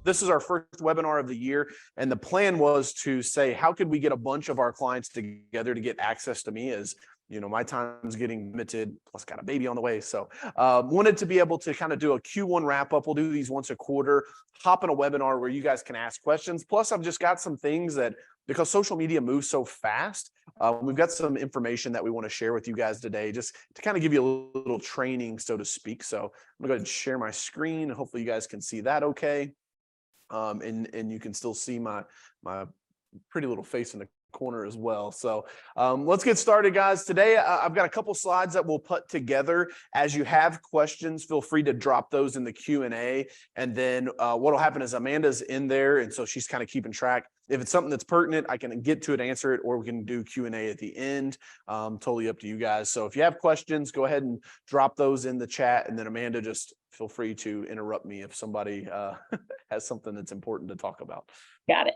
this is our first webinar of the year. And the plan was to say, how could we get a bunch of our clients together to get access to me, as you know, my time's getting limited, plus got a baby on the way. So wanted to be able to kind of do a Q1 wrap up. We'll do these once a quarter, hop in a webinar where you guys can ask questions. Plus, I've just got some things that, because social media moves so fast, we've got some information that we want to share with you guys today, just to kind of give you a little training, so to speak. So I'm gonna go ahead and share my screen. Hopefully you guys can see that okay. And you can still see my pretty little face in the corner as well. So let's get started, guys. Today I've got a couple slides that we'll put together. As you have questions, feel free to drop those in the Q&A, and then what will happen is Amanda's in there, and so she's kind of keeping track. If it's something that's pertinent, I can get to it, answer it, or we can do Q&A at the end. Totally up to you guys. So if you have questions, go ahead and drop those in the chat, and then Amanda, just feel free to interrupt me if somebody has something that's important to talk about. Got it.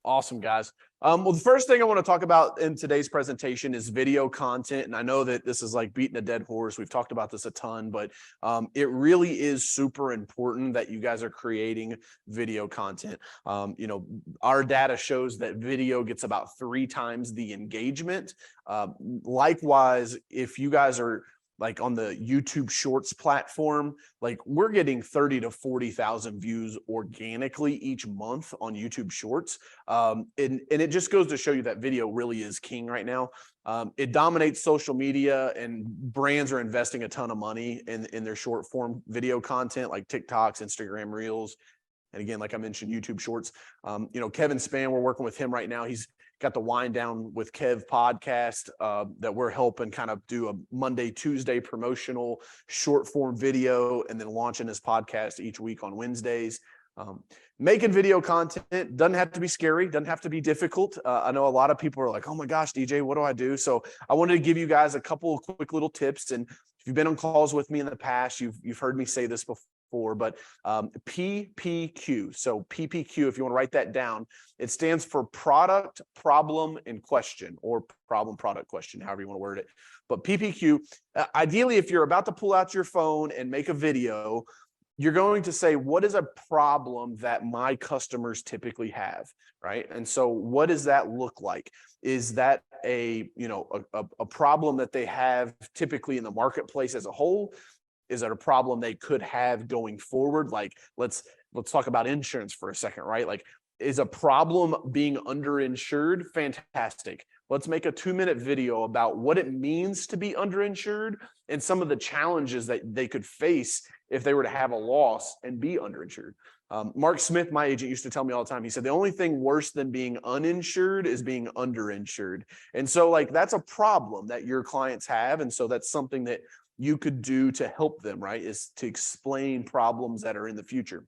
Awesome, guys. Well, the first thing I want to talk about in today's presentation is video content. And I know that this is like beating a dead horse. We've talked about this a ton, but it really is super important that you guys are creating video content. You know, our data shows that video gets about 3 times the engagement. Likewise, if you guys are like on the YouTube Shorts platform, like we're getting 30 to 40,000 views organically each month on YouTube Shorts. And it just goes to show you that video really is king right now. It dominates social media, and brands are investing a ton of money in their short form video content like TikToks, Instagram Reels. And again, like I mentioned, YouTube Shorts. You know, Kevin Spann, we're working with him right now. He's got the Wind Down with Kev podcast that we're helping kind of do a Monday, Tuesday promotional short form video, and then launching his podcast each week on Wednesdays. Making video content doesn't have to be scary, doesn't have to be difficult. I know a lot of people are like, oh my gosh, DJ, what do I do? So I wanted to give you guys a couple of quick little tips. And if you've been on calls with me in the past, you've heard me say this before, but PPQ. So PPQ, if you want to write that down, it stands for product, problem, and question, or problem, product, question, however you want to word it. But PPQ, ideally, if you're about to pull out your phone and make a video, you're going to say, what is a problem that my customers typically have, right? And so what does that look like? Is that a problem that they have typically in the marketplace as a whole? Is it a problem they could have going forward? Like, let's talk about insurance for a second, right? Like, is a problem being underinsured? Fantastic. Let's make a 2-minute video about what it means to be underinsured and some of the challenges that they could face if they were to have a loss and be underinsured. Mark Smith, my agent, used to tell me all the time, he said, the only thing worse than being uninsured is being underinsured. And so like, that's a problem that your clients have. And so that's something that you could do to help them, right? Is to explain problems that are in the future.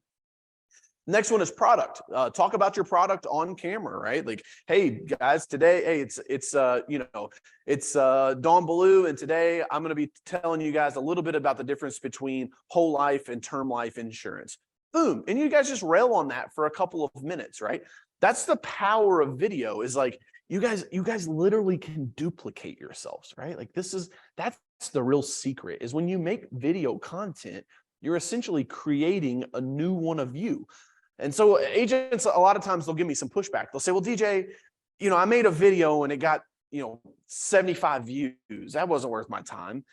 Next one is product. Talk about your product on camera, right? Like, hey guys, today, hey, it's Dawn Blue, and today I'm going to be telling you guys a little bit about the difference between whole life and term life insurance. Boom, and you guys just rail on that for a couple of minutes, right? That's the power of video. Is like you guys literally can duplicate yourselves, right? Like that's the real secret. Is when you make video content, you're essentially creating a new one of you. And so agents, a lot of times they'll give me some pushback. They'll say, well, DJ, I made a video and it got, 75 views. That wasn't worth my time.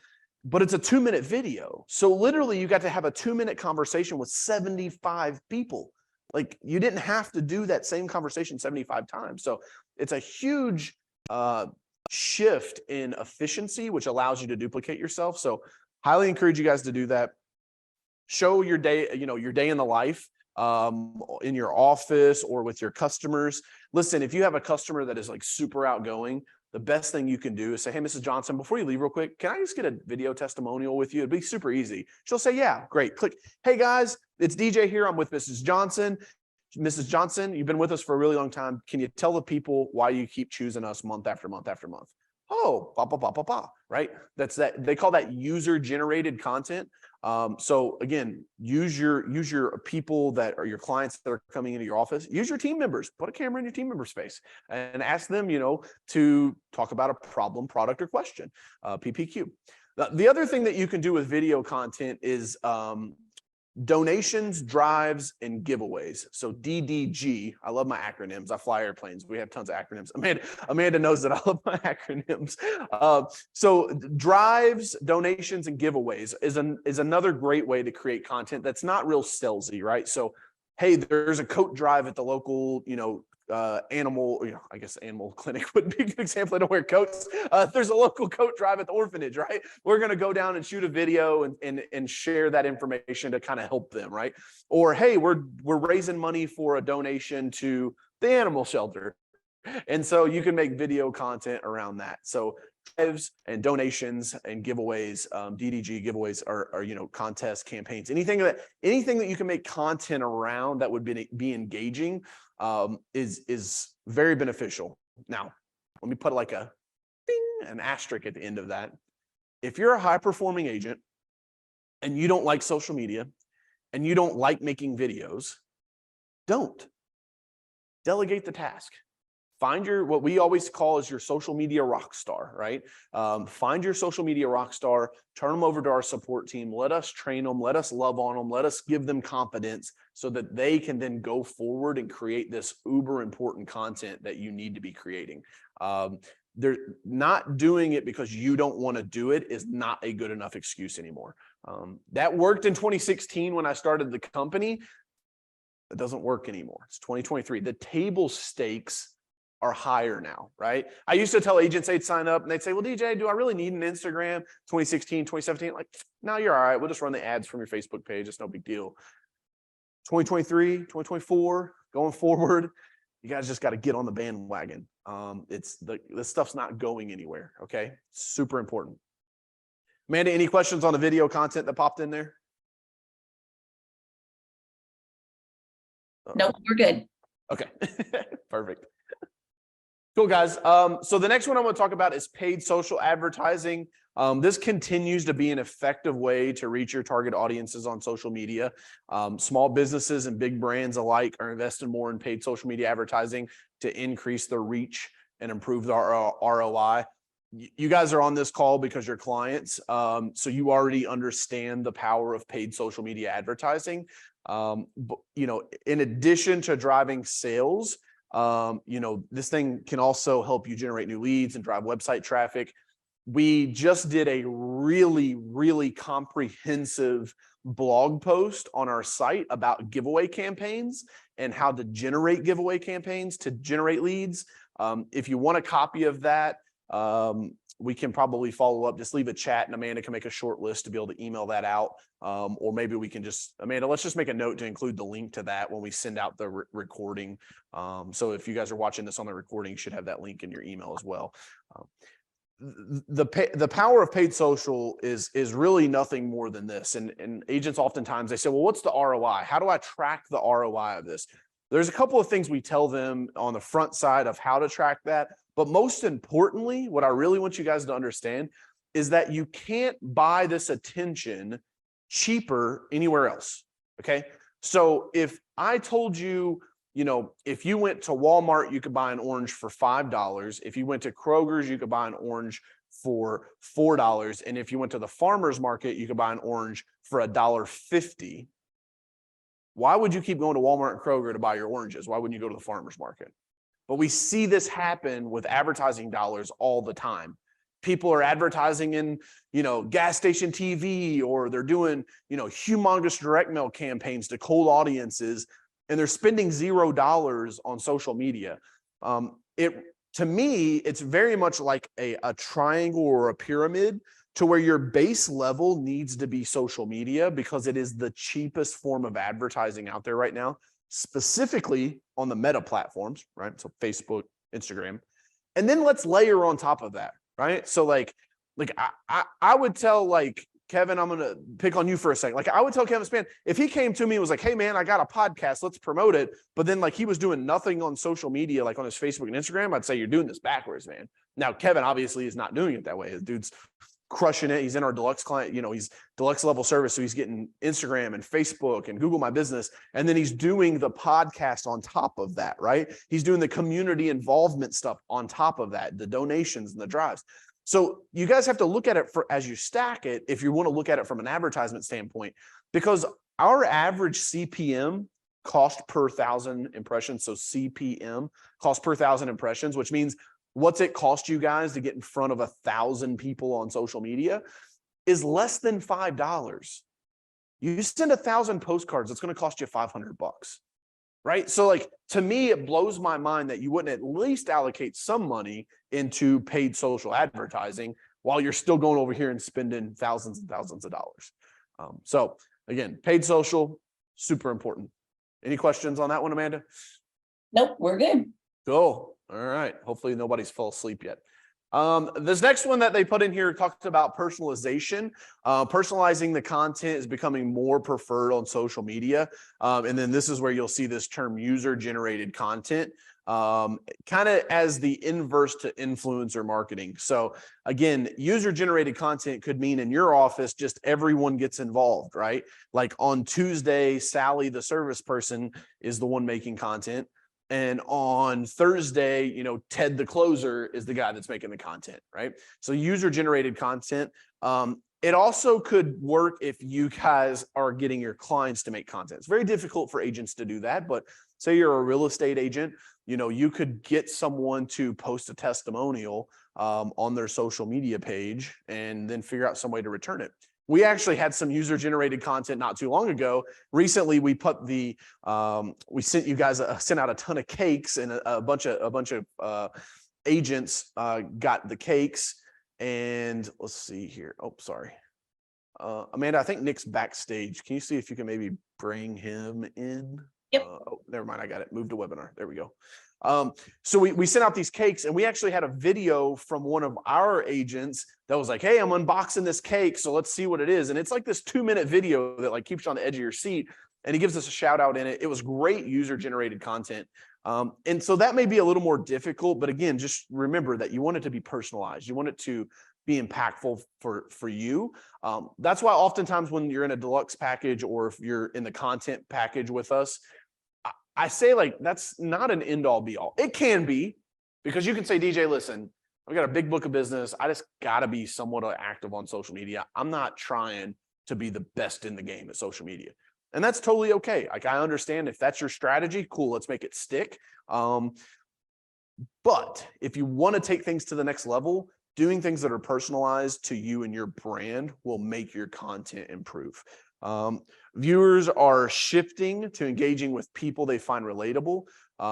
But it's a 2-minute video. So literally you got to have a 2-minute conversation with 75 people. Like, you didn't have to do that same conversation 75 times. So it's a huge shift in efficiency, which allows you to duplicate yourself. So highly encourage you guys to do that. Show your day, your day in the life. In your office or with your customers. Listen, if you have a customer that is like super outgoing, the best thing you can do is say, hey, Mrs. Johnson, before you leave real quick, can I just get a video testimonial with you? It'd be super easy. She'll say, yeah, great. Click. Hey guys, it's DJ here. I'm with Mrs. Johnson. Mrs. Johnson, you've been with us for a really long time. Can you tell the people why you keep choosing us month after month after month? Oh, right? That's that. They call that user generated content. So again, use your people that are your clients that are coming into your office. Use your team members. Put a camera in your team member's face and ask them, to talk about a problem, product, or question. PPQ. The other thing that you can do with video content is donations, drives, and giveaways. So DDG, I love my acronyms. I fly airplanes. We have tons of acronyms. Amanda knows that I love my acronyms. So drives, donations, and giveaways is another great way to create content that's not real salesy, right? So, hey, there's a coat drive at the local, animal, I guess animal clinic would be a good example. I don't wear coats. There's a local coat drive at the orphanage, right? We're going to go down and shoot a video and share that information to kind of help them, right? Or, hey, we're raising money for a donation to the animal shelter. And so you can make video content around that. So drives and donations and giveaways, DDG giveaways are contests, campaigns, anything that you can make content around that would be engaging is very beneficial. Now, let me put like an asterisk at the end of that. If you're a high performing agent and you don't like social media and you don't like making videos, don't delegate the task. Find what we always call is your social media rock star, right? Find your social media rock star, turn them over to our support team. Let us train them. Let us love on them. Let us give them confidence so that they can then go forward and create this uber important content that you need to be creating. They're not doing it because you don't want to do it is not a good enough excuse anymore. That worked in 2016 when I started the company. It doesn't work anymore. It's 2023. The table stakes are higher now, right? I used to tell agents they'd sign up and they'd say, well, DJ, do I really need an Instagram? 2016, 2017, like, no, you're all right. We'll just run the ads from your Facebook page. It's no big deal. 2023, 2024, going forward, you guys just got to get on the bandwagon. This stuff's not going anywhere, okay? Super important. Amanda, any questions on the video content that popped in there? Nope, we're good. Okay, perfect. Cool, guys. So the next one I'm going to talk about is paid social advertising. This continues to be an effective way to reach your target audiences on social media. Small businesses and big brands alike are investing more in paid social media advertising to increase their reach and improve their ROI. You guys are on this call because you're clients, so you already understand the power of paid social media advertising. But, in addition to driving sales, this thing can also help you generate new leads and drive website traffic. We just did a really, really comprehensive blog post on our site about giveaway campaigns and how to generate giveaway campaigns to generate leads. If you want a copy of that, we can probably follow up. Just leave a chat and Amanda can make a short list to be able to email that out. Or maybe we can Amanda, let's just make a note to include the link to that when we send out the recording. So if you guys are watching this on the recording, you should have that link in your email as well. The power of paid social is really nothing more than this. And agents oftentimes they say, well, what's the ROI? How do I track the ROI of this? There's a couple of things we tell them on the front side of how to track that. But most importantly, what I really want you guys to understand is that you can't buy this attention cheaper anywhere else. Okay. So if I told you, if you went to Walmart, you could buy an orange for $5. If you went to Kroger's, you could buy an orange for $4. And if you went to the farmer's market, you could buy an orange for $1.50. Why would you keep going to Walmart and Kroger to buy your oranges? Why wouldn't you go to the farmer's market? But we see this happen with advertising dollars all the time. People are advertising in, gas station TV, or they're doing, humongous direct mail campaigns to cold audiences, and they're spending $0 on social media. To me, it's very much like a triangle or a pyramid to where your base level needs to be social media because it is the cheapest form of advertising out there right now, specifically on the meta platforms, right? So Facebook, Instagram. And then let's layer on top of that, right? So I would tell Kevin, I'm going to pick on you for a second. I would tell Kevin Span, if he came to me and was like, hey man, I got a podcast, let's promote it. But then he was doing nothing on social media, on his Facebook and Instagram, I'd say you're doing this backwards, man. Now, Kevin obviously is not doing it that way. The dude's crushing it. He's in our deluxe client, he's deluxe level service. So he's getting Instagram and Facebook and Google My Business. And then he's doing the podcast on top of that, right? He's doing the community involvement stuff on top of that, the donations and the drives. So you guys have to look at it as you stack it, if you want to look at it from an advertisement standpoint, because Our average CPM, cost per 1,000 impressions, so CPM, cost per 1,000 impressions, which means what's it cost you guys to get in front of 1,000 people on social media, is less than $5. You send 1,000 postcards, it's going to cost you $500, right? So like, to me, it blows my mind that you wouldn't at least allocate some money into paid social advertising while you're still going over here and spending thousands and thousands of dollars. So again, paid social, super important. Any questions on that one, Amanda? Nope, we're good. Cool. All right. Hopefully nobody's fell asleep yet. This next one that they put in here talks about personalization. Personalizing the content is becoming more preferred on social media. And then this is where you'll see this term user-generated content, kind of as the inverse to influencer marketing. So again, user-generated content could mean in your office, just everyone gets involved, right? Like on Tuesday, Sally, the service person, is the one making content. And on Thursday, you know, Ted, the closer, is the guy that's making the content, right? So user-generated content. It also could work if you guys are getting your clients to make content. It's very difficult for agents to do that, but say you're a real estate agent, you know, you could get someone to post a testimonial on their social media page and then figure out some way to return it. We actually had some user-generated content not too long ago. Recently, we put the we sent you guys sent out a ton of cakes, and a bunch of agents got the cakes. And let's see here. Oh, sorry, Amanda. I think Nick's backstage. Can you see if you can maybe bring him in? Yep. Oh, never mind. I got it. Moved to webinar. There we go. So we sent out these cakes, and we actually had a video from one of our agents that was like, hey, I'm unboxing this cake, so let's see what it is. And it's like this 2-minute video that like keeps you on the edge of your seat, and he gives us a shout out in it. It was great user-generated content. And so that may be a little more difficult, but again, just remember that you want it to be personalized. You want it to be impactful for you. That's why oftentimes when you're in a deluxe package, or if you're in the content package with us, I say like, that's not an end all be all. It can be, because you can say, DJ, listen, I've got a big book of business. I just got to be somewhat active on social media. I'm not trying to be the best in the game at social media. And that's totally okay. Like, I understand if that's your strategy, cool, let's make it stick. But if you want to take things to the next level, doing things that are personalized to you and your brand will make your content improve. Viewers are shifting to engaging with people they find relatable.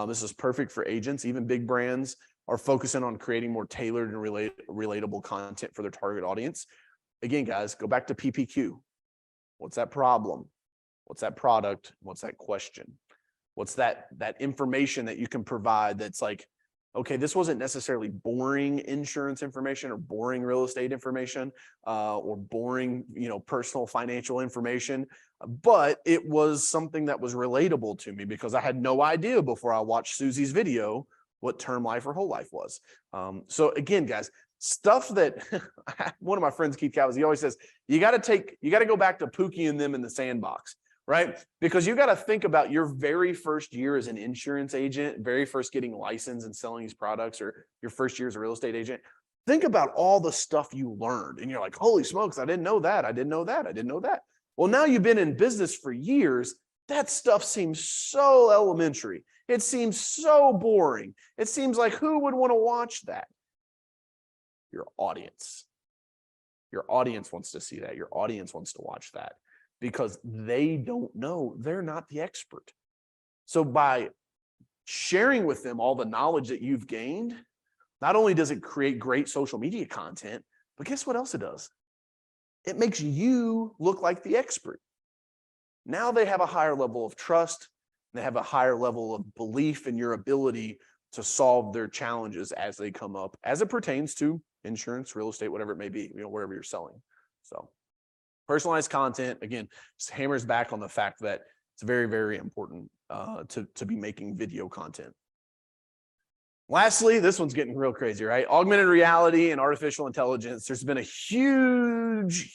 This is perfect for agents. Even big brands are focusing on creating more tailored and relatable content for their target audience. Again, guys, go back to PPQ. What's that problem? What's that product? What's that question? What's that information that you can provide that's like, okay, this wasn't necessarily boring insurance information or boring real estate information or boring, you know, personal financial information, but it was something that was relatable to me because I had no idea before I watched Susie's video what term life or whole life was. So again, guys, stuff that one of my friends, Keith Cowles, he always says, you got to go back to Pookie and them in the sandbox. Right? Because you got to think about your very first year as an insurance agent, very first getting licensed and selling these products, or your first year as a real estate agent. Think about all the stuff you learned. And you're like, holy smokes, I didn't know that. I didn't know that. I didn't know that. Well, now you've been in business for years. That stuff seems so elementary. It seems so boring. It seems like, who would want to watch that? Your audience. Your audience wants to see that. Your audience wants to watch that. Because they don't know, they're not the expert. So by sharing with them all the knowledge that you've gained, not only does it create great social media content, but guess what else it does? It makes you look like the expert. Now they have a higher level of trust. They have a higher level of belief in your ability to solve their challenges as they come up, as it pertains to insurance, real estate, whatever it may be, you know, wherever you're selling. So personalized content, again, just hammers back on the fact that it's very, very important to be making video content. Lastly, this one's getting real crazy, right? Augmented reality and artificial intelligence. There's been a huge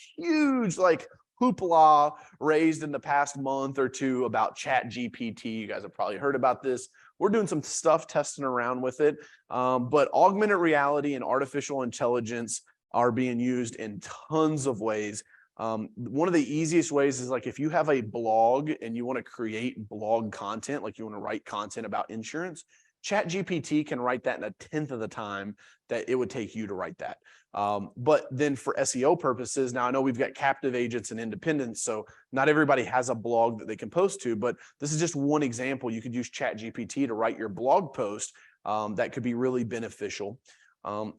like hoopla raised in the past month or two about ChatGPT. You guys have probably heard about this. We're doing some stuff testing around with it. But augmented reality and artificial intelligence are being used in tons of ways. One of the easiest ways is like if you have a blog and you want to create blog content, like you want to write content about insurance, ChatGPT can write that in a tenth of the time that it would take you to write that. But then for SEO purposes, now I know we've got captive agents and independents, so not everybody has a blog that they can post to, but this is just one example. You could use ChatGPT to write your blog post. That could be really beneficial.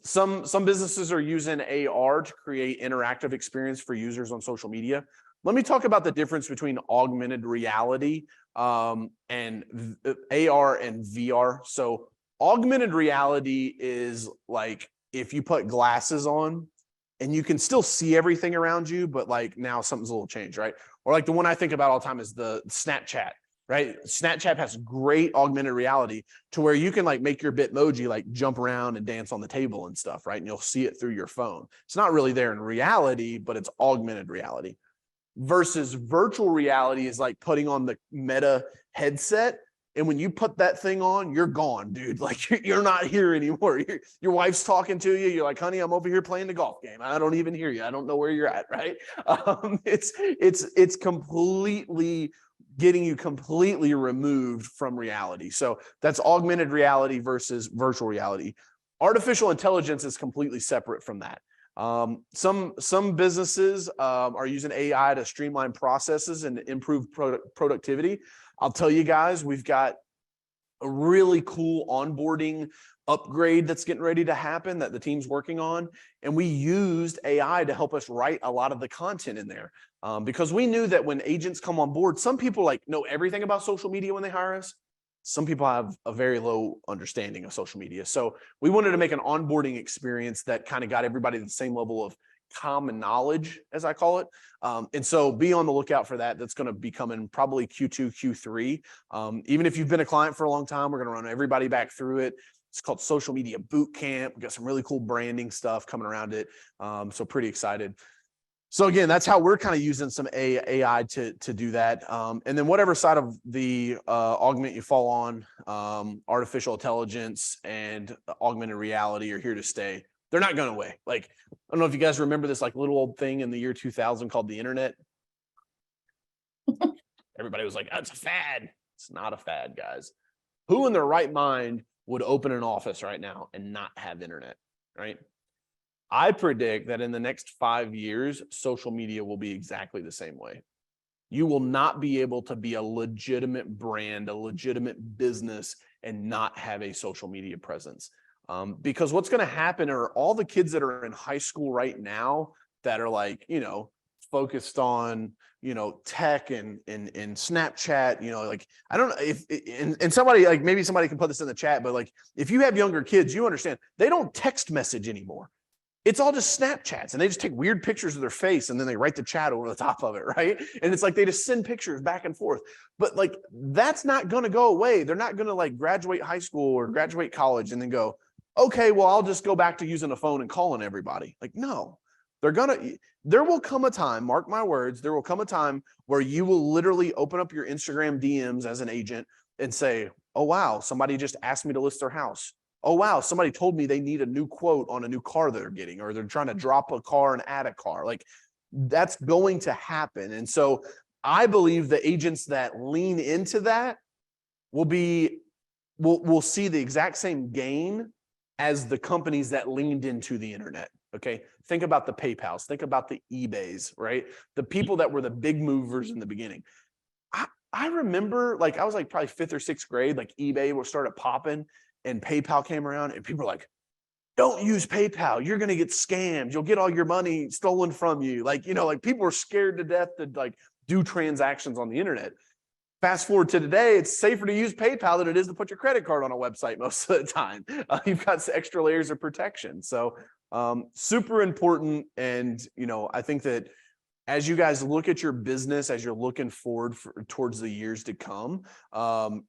Some businesses are using AR to create interactive experience for users on social media. Let me talk about the difference between augmented reality and AR and VR. So augmented reality is like if you put glasses on and you can still see everything around you, but like now something's a little changed, right? Or like the one I think about all the time is the Snapchat, right? Snapchat has great augmented reality to where you can like make your Bitmoji like jump around and dance on the table and stuff, right? And you'll see it through your phone. It's not really there in reality, but it's augmented reality. Versus virtual reality is like putting on the Meta headset. And when you put that thing on, you're gone, dude. Like you're not here anymore. Your wife's talking to you. You're like, honey, I'm over here playing the golf game. I don't even hear you. I don't know where you're at, right? It's completely getting you completely removed from reality. So that's augmented reality versus virtual reality. Artificial intelligence is completely separate from that. Some businesses are using AI to streamline processes and improve productivity. I'll tell you guys, we've got a really cool onboarding upgrade that's getting ready to happen that the team's working on. And we used AI to help us write a lot of the content in there because we knew that when agents come on board, some people like know everything about social media when they hire us. Some people have a very low understanding of social media. So we wanted to make an onboarding experience that kind of got everybody to the same level of common knowledge, as I call it. And so be on the lookout for that. That's going to be coming probably Q2, Q3. Even if you've been a client for a long time, we're going to run everybody back through it. It's called Social Media Boot Camp. We've got some really cool branding stuff coming around it. So pretty excited. So again, that's how we're kind of using some AI to do that. And then whatever side of the augment you fall on, artificial intelligence and augmented reality are here to stay. They're not going away. Like, I don't know if you guys remember this like little old thing in the year 2000 called the internet. Everybody was like, that's a fad. It's not a fad, guys. Who in their right mind would open an office right now and not have internet, right? I predict that in the next 5 years, social media will be exactly the same way. You will not be able to be a legitimate brand, a legitimate business, and not have a social media presence. Because what's going to happen are all the kids that are in high school right now that are like, focused on, tech and Snapchat, like, I don't know if, and somebody like, maybe somebody can put this in the chat, but like, if you have younger kids, you understand they don't text message anymore. It's all just Snapchats and they just take weird pictures of their face and then they write the chat over the top of it, right? And it's like they just send pictures back and forth. But like, that's not going to go away. They're not going to like graduate high school or graduate college and then go, okay, well, I'll just go back to using a phone and calling everybody. Like, no, there will come a time, mark my words, there will come a time where you will literally open up your Instagram DMs as an agent and say, oh, wow, somebody just asked me to list their house. Oh, wow, somebody told me they need a new quote on a new car they're getting, or they're trying to drop a car and add a car. Like, that's going to happen. And so I believe the agents that lean into that will see the exact same gain as the companies that leaned into the internet. Okay. Think about the PayPals, think about the eBays, right? The people that were the big movers in the beginning. I remember like, I was like probably 5th or 6th grade, like eBay started popping and PayPal came around and people were like, don't use PayPal. You're going to get scammed. You'll get all your money stolen from you. Like, like people were scared to death to like do transactions on the internet. Fast forward to today, it's safer to use PayPal than it is to put your credit card on a website most of the time. You've got extra layers of protection. So super important. And, I think that as you guys look at your business, as you're looking forward towards the years to come,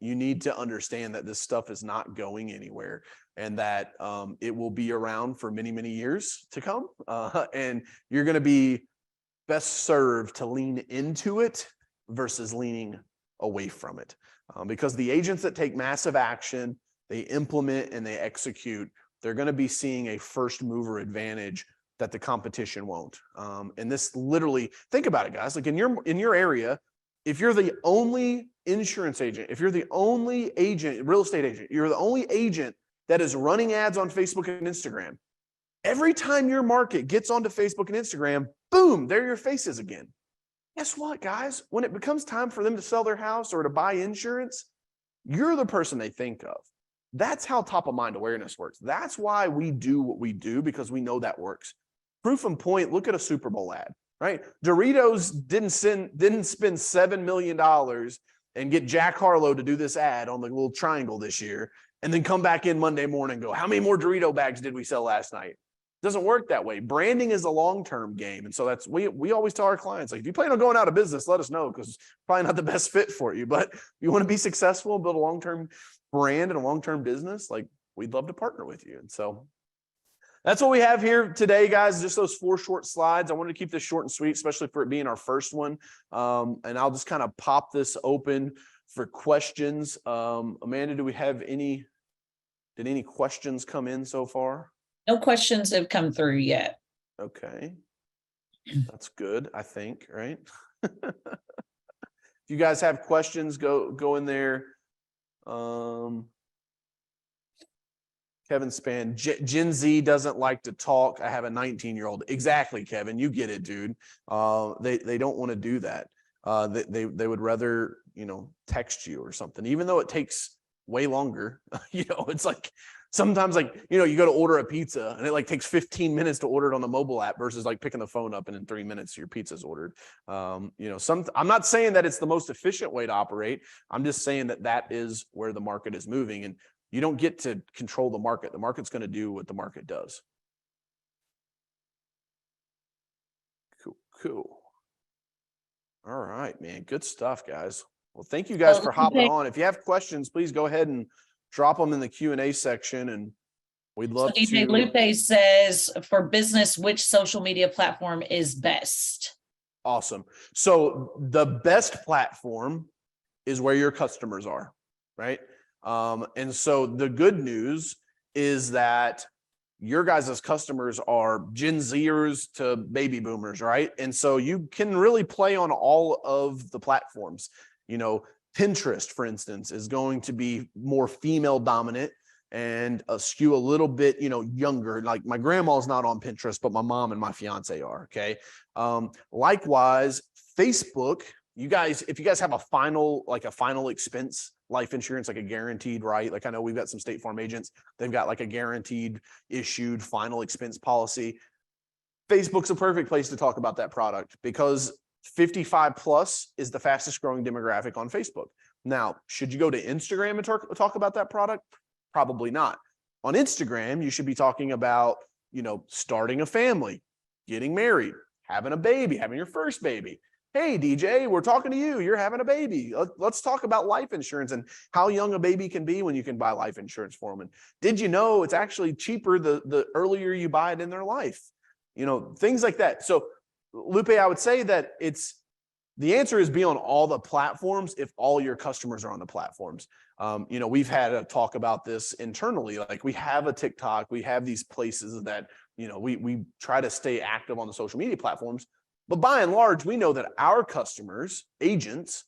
you need to understand that this stuff is not going anywhere and that it will be around for many, many years to come. And you're going to be best served to lean into it versus leaning away from it. Because the agents that take massive action, they implement and they execute, they're going to be seeing a first mover advantage that the competition won't. And this literally, think about it, guys. Like in your area, if you're the only insurance agent, if you're the only agent, real estate agent, you're the only agent that is running ads on Facebook and Instagram, every time your market gets onto Facebook and Instagram, boom, there your face is again. Guess what, guys? When it becomes time for them to sell their house or to buy insurance, you're the person they think of. That's how top of mind awareness works. That's why we do what we do, because we know that works. Proof and point, look at a Super Bowl ad, right? Doritos didn't spend $7 million and get Jack Harlow to do this ad on the little triangle this year, and then come back in Monday morning and go, how many more Dorito bags did we sell last night? Doesn't work that way. Branding is a long-term game. And so that's, we always tell our clients, like, if you plan on going out of business, let us know, because it's probably not the best fit for you. But if you want to be successful and build a long-term brand and a long-term business, like, we'd love to partner with you. And so that's what we have here today, guys. Just those 4 short slides. I wanted to keep this short and sweet, especially for it being our first one. And I'll just kind of pop this open for questions. Amanda, do we have did any questions come in so far? No questions have come through yet. Okay. That's good, I think, right? If you guys have questions, go in there. Kevin Span, Gen Z doesn't like to talk. I have a 19-year-old. Exactly, Kevin. You get it, dude. They don't want to do that. They would rather, text you or something, even though it takes way longer. It's like, sometimes, like, you go to order a pizza and it like takes 15 minutes to order it on the mobile app versus like picking the phone up and in 3 minutes your pizza's ordered. I'm not saying that it's the most efficient way to operate. I'm just saying that is where the market is moving, and you don't get to control the market. The market's going to do what the market does. Cool. All right, man. Good stuff, guys. Well, thank you guys for hopping on. If you have questions, please go ahead and drop them in the Q&A section, and we'd love to. DJ Lupe says, for business, which social media platform is best? Awesome. So the best platform is where your customers are, right? And so the good news is that your guys' customers are Gen Zers to baby boomers, right? And so you can really play on all of the platforms. Pinterest, for instance, is going to be more female dominant and skew a little bit, younger. Like, my grandma's not on Pinterest, but my mom and my fiance are. Okay. Likewise, Facebook, if you guys have a final expense life insurance, like a guaranteed, right? Like, I know we've got some State Farm agents, they've got like a guaranteed issued final expense policy. Facebook's a perfect place to talk about that product, because 55 plus is the fastest growing demographic on Facebook. Now, should you go to Instagram and talk about that product? Probably not. On Instagram, you should be talking about, starting a family, getting married, having a baby, having your first baby. Hey, DJ, we're talking to you. You're having a baby. Let's talk about life insurance and how young a baby can be when you can buy life insurance for them. And did you know it's actually cheaper the earlier you buy it in their life? Things like that. So, Lupe, I would say that the answer is be on all the platforms if all your customers are on the platforms. We've had a talk about this internally. Like, we have a TikTok, we have these places that, we try to stay active on the social media platforms. But by and large, we know that our customers, agents,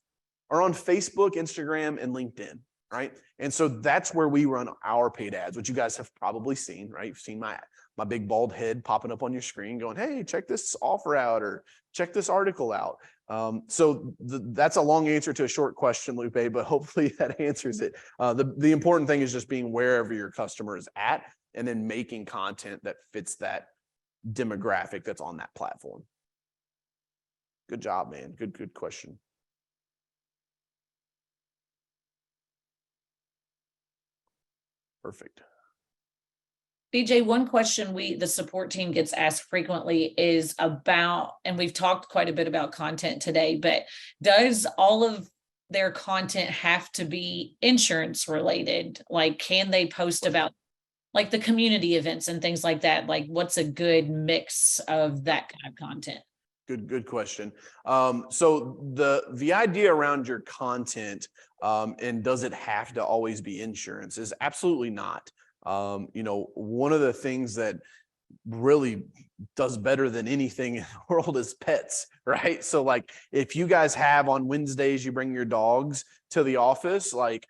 are on Facebook, Instagram, and LinkedIn, right? And so that's where we run our paid ads, which you guys have probably seen, right? You've seen my big bald head popping up on your screen going, hey, check this offer out, or check this article out. That's a long answer to a short question, Lupe, but hopefully that answers it. The important thing is just being wherever your customer is at, and then making content that fits that demographic that's on that platform. Good job, man. Good question. Perfect. DJ, one question the support team gets asked frequently is about, and we've talked quite a bit about content today, but does all of their content have to be insurance related? Like, can they post about like the community events and things like that? Like, what's a good mix of that kind of content? Good question. So the idea around your content, and does it have to always be insurance, is absolutely not. One of the things that really does better than anything in the world is pets, right? So like if you guys have on Wednesdays, you bring your dogs to the office, like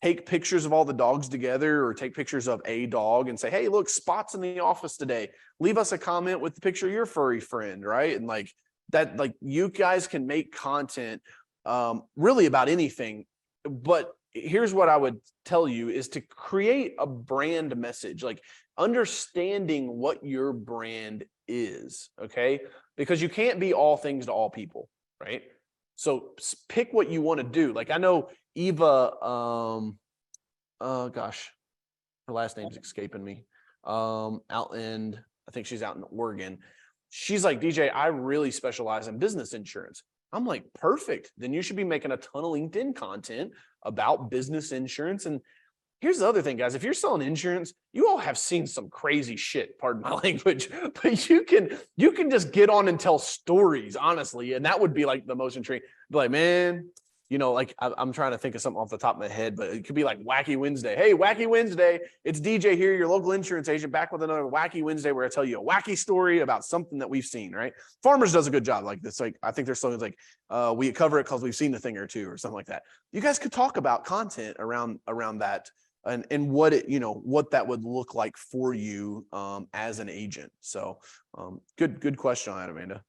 take pictures of all the dogs together or take pictures of a dog and say, hey, look, Spot's in the office today. Leave us a comment with the picture of your furry friend, right? And like that, like you guys can make content really about anything. But here's what I would tell you is to create a brand message, like understanding what your brand is, okay? Because you can't be all things to all people, right? So pick what you want to do. Like I know Eva, gosh, her last name's escaping me. Out in, I think she's out in Oregon. She's like, DJ, I really specialize in business insurance. I'm like, perfect. Then you should be making a ton of LinkedIn content about business insurance. And here's the other thing, guys. If you're selling insurance, you all have seen some crazy shit, pardon my language, but you can just get on and tell stories, honestly. And that would be like the most intriguing. Be like, man, you know, like I'm trying to think of something off the top of my head, but it could be like Wacky Wednesday. Hey, Wacky Wednesday. It's DJ here, your local insurance agent, back with another Wacky Wednesday where I tell you a wacky story about something that we've seen, right? Farmers does a good job like this. Like I think there's slogans like we cover it because we've seen a thing or two or something like that. You guys could talk about content around that and what it, you know, what that would look like for you as an agent. So good question on that, Amanda.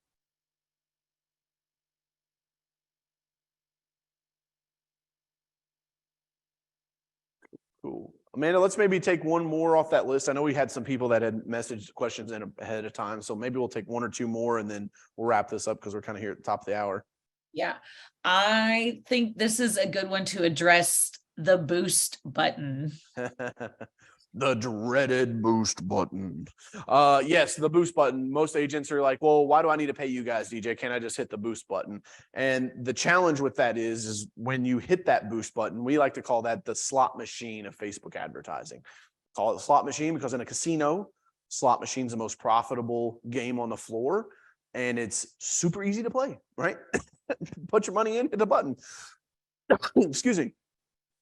Cool. Amanda, let's maybe take one more off that list. I know we had some people that had messaged questions in ahead of time, so maybe we'll take one or two more and then we'll wrap this up because we're kind of here at the top of the hour. Yeah, I think this is a good one to address the boost button. The dreaded boost button. Yes, the boost button. Most agents are like, well, why do I need to pay you guys, DJ? Can't I just hit the boost button? And the challenge with that is when you hit that boost button, we like to call that the slot machine of Facebook advertising. Call it the slot machine because in a casino, slot machine's the most profitable game on the floor. And it's super easy to play, right? Put your money in, hit the button. Excuse me.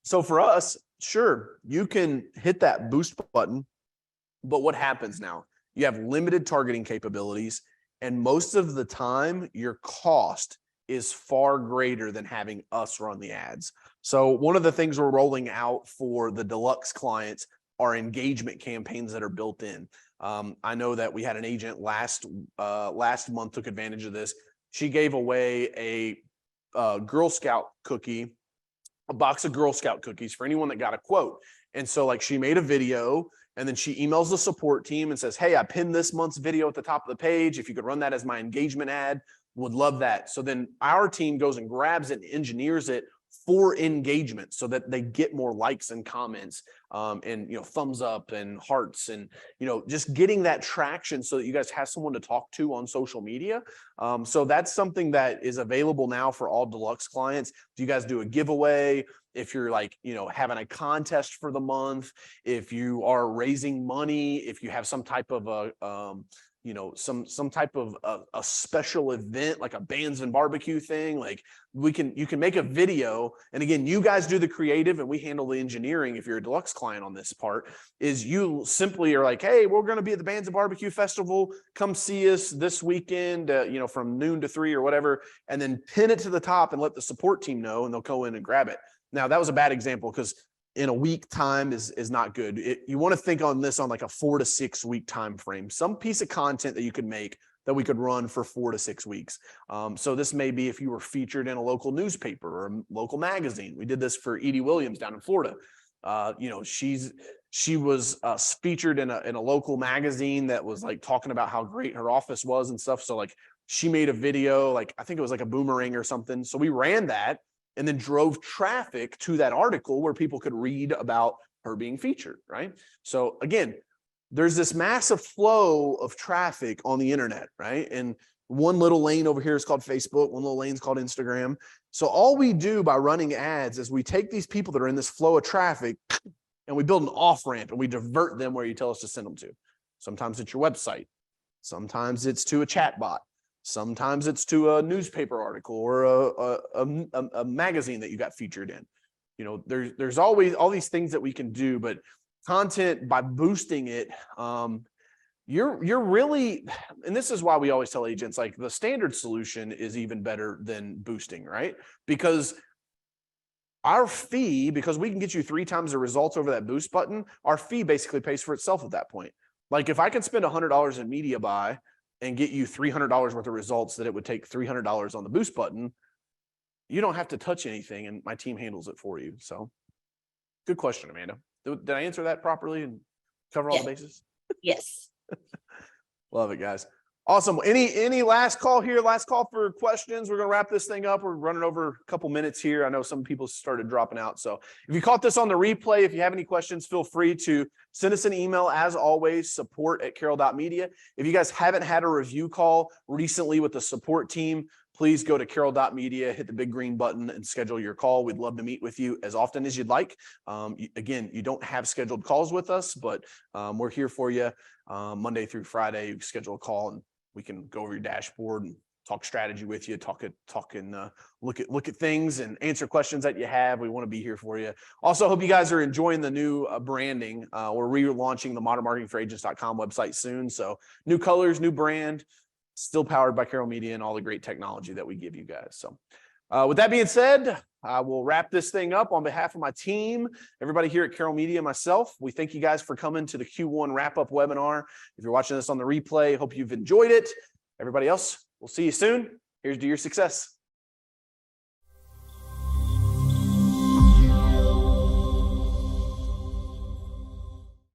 So for us, sure, you can hit that boost button, but what happens now? You have limited targeting capabilities, and most of the time, your cost is far greater than having us run the ads. So one of the things we're rolling out for the deluxe clients are engagement campaigns that are built in. I know that we had an agent last month took advantage of this. She gave away a Girl Scout cookie, a box of Girl Scout cookies for anyone that got a quote. And so like she made a video and then she emails the support team and says, hey, I pinned this month's video at the top of the page. If you could run that as my engagement ad, would love that. So then our team goes and grabs it and engineers it for engagement so that they get more likes and comments and, you know, thumbs up and hearts and, you know, just getting that traction so that you guys have someone to talk to on social media. So that's something that is available now for all deluxe clients. If you guys do a giveaway, if you're like, you know, having a contest for the month, if you are raising money, if you have some type of a, you know, some type of a special event like a bands and barbecue thing, like you can make a video. And again, you guys do the creative and we handle the engineering. If you're a deluxe client on this part, is you simply are like, hey, we're going to be at the Bands and Barbecue Festival. Come see us this weekend, you know, from noon to 3 or whatever, and then pin it to the top and let the support team know and they'll go in and grab it. Now that was a bad example because in a week time is not good. You want to think on this on like a 4 to 6 week time frame, some piece of content that you could make that we could run for 4 to 6 weeks. So this may be if you were featured in a local newspaper or a local magazine. We did this for Edie Williams down in Florida. You know, she was featured in a local magazine that was like talking about how great her office was and stuff. So like she made a video, like I think it was like a boomerang or something. So we ran that and then drove traffic to that article where people could read about her being featured, right? So again, there's this massive flow of traffic on the internet, right? And one little lane over here is called Facebook, one little lane is called Instagram. So all we do by running ads is we take these people that are in this flow of traffic and we build an off-ramp and we divert them where you tell us to send them to. Sometimes it's your website. Sometimes it's to a chat bot. Sometimes it's to a newspaper article or a magazine that you got featured in. You know, there's always all these things that we can do, but content by boosting it, you're really, and this is why we always tell agents, like, the standard solution is even better than boosting, right? Because our fee, because we can get you 3 times the results over that boost button, our fee basically pays for itself at that point. Like, if I can spend $100 in media buy and get you $300 worth of results that it would take $300 on the boost button, you don't have to touch anything, and my team handles it for you. So good question, Amanda. Did I answer that properly and cover all the bases? Yes. Love it, guys. Awesome. Any last call here? Last call for questions. We're going to wrap this thing up. We're running over a couple minutes here. I know some people started dropping out. So if you caught this on the replay, if you have any questions, feel free to send us an email. As always, support@carroll.media. If you guys haven't had a review call recently with the support team, please go to carroll.media, hit the big green button, and schedule your call. We'd love to meet with you as often as you'd like. Again, you don't have scheduled calls with us, but we're here for you Monday through Friday. You schedule a call and we can go over your dashboard and talk strategy with you, talk and look at things and answer questions that you have. We want to be here for you. Also, hope you guys are enjoying the new branding. We're relaunching the modernmarketingforagents.com website soon. So new colors, new brand, still powered by Carroll Media and all the great technology that we give you guys. So with that being said, I will wrap this thing up on behalf of my team, everybody here at Carroll Media, myself. We thank you guys for coming to the Q1 wrap-up webinar. If you're watching this on the replay, hope you've enjoyed it. Everybody else, we'll see you soon. Here's to your success.